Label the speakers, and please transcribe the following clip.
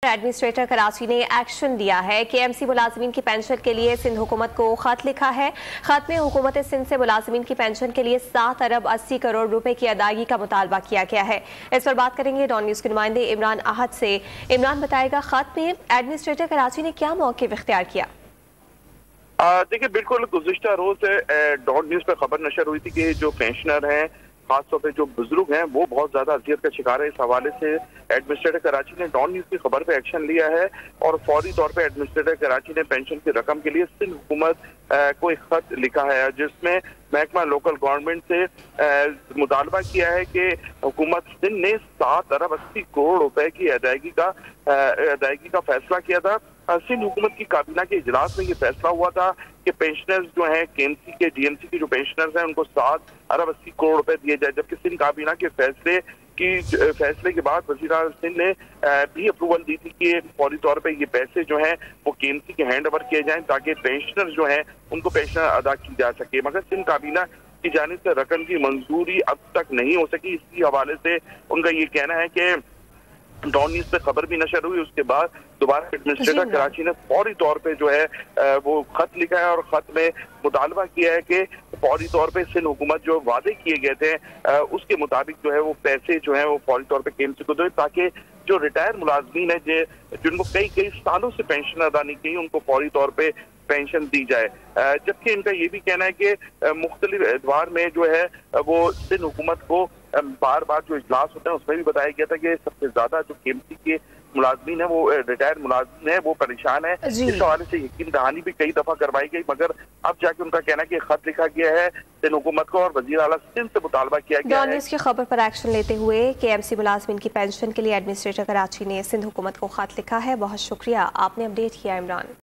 Speaker 1: Administrator Karachi ने action लिया है। KMC मुलाजमीन की पेंशन के लिए सिंध हुकूमत को खत लिखा है। खत में हुकूमत सिंध से मुलाजमीन की पेंशन के लिए 7 अरब 80 करोड़ रुपए की अदायगी का मुतालबा किया गया है। इस पर बात करेंगे डॉन न्यूज के नुमाइंदे इमरान आहद से। इमरान बताएगा, खत में एडमिनिस्ट्रेटर कराची ने क्या मौक़िफ़ इख्तियार किया?
Speaker 2: देखिए, बिल्कुल गुज़िश्ता रोज डॉन न्यूज पर खबर नशर हुई थी कि जो पेंशनर हैं, खासतौर पे जो बुजुर्ग हैं, वो बहुत ज्यादा अजियत का शिकार है। इस हवाले से एडमिनिस्ट्रेटर कराची ने डॉन न्यूज की खबर पे एक्शन लिया है और फौरी तौर पे एडमिनिस्ट्रेटर कराची ने पेंशन की रकम के लिए सिंध हुकूमत को एक खत लिखा है, जिसमें महकमा लोकल गवर्नमेंट से मुतालबा किया है कि हुकूमत सिंध ने 7 अरब 80 करोड़ रुपए की अदायगी का फैसला किया था। सिंध हुकूमत की काबीना के इजलास में ये फैसला हुआ था कि पेंशनर्स जो हैं, KMC के DMC के जो पेंशनर्स हैं, उनको 7 अरब 80 करोड़ रुपए दिए जाए। जबकि सिंध काबीना के फैसले के बाद वज़ीर आज़म सिंध ने भी अप्रूवल दी थी कि फौरी तौर पे ये पैसे जो हैं वो KMC के हैंड ओवर किए जाएं ताकि पेंशनर्स जो हैं उनको पेंशन अदा की जा सके। मगर सिंध काबीना की जानिब से रकम की मंजूरी अब तक नहीं हो सकी। इसी हवाले से उनका ये कहना है कि डॉन न्यूज पे खबर भी नशर हुई, उसके बाद दोबारा एडमिनिस्ट्रेटर कराची ने फौरी तौर पे जो है वो खत लिखा है और खत में मुतालबा किया है कि फौरी तौर पे सिंध हुकूमत जो वादे किए गए थे उसके मुताबिक जो है वो पैसे जो है वो फौरी तौर पे KMC को दे, ताकि जो रिटायर मुलाजमीन है जिनको कई सालों से पेंशन अदा नहीं की, उनको फौरी तौर पे पेंशन दी जाए। जबकि इनका ये भी कहना है कि मुख्तलिफ एतवार में जो है वो सिंध हुकूमत को बार जो इजलास होते हैं उसमें भी बताया गया था कि सबसे ज्यादा जो KMC के मुलाजमीन है, वो रिटायर मुलाजमीन है, वो परेशान है। इस हवाले से यकीन दहानी भी कई दफा करवाई गई, मगर अब जाके उनका कहना है कि खत लिखा गया है सिंध हुकूमत को और वज़ीर आला सिंध से मुतालबा किया गया है।
Speaker 1: इसकी खबर पर एक्शन लेते हुए KMC मुलाजमीन की पेंशन के लिए एडमिनिस्ट्रेटर कराची ने सिंध हुकूमत को खत लिखा है। बहुत शुक्रिया, आपने अपडेट किया इमरान।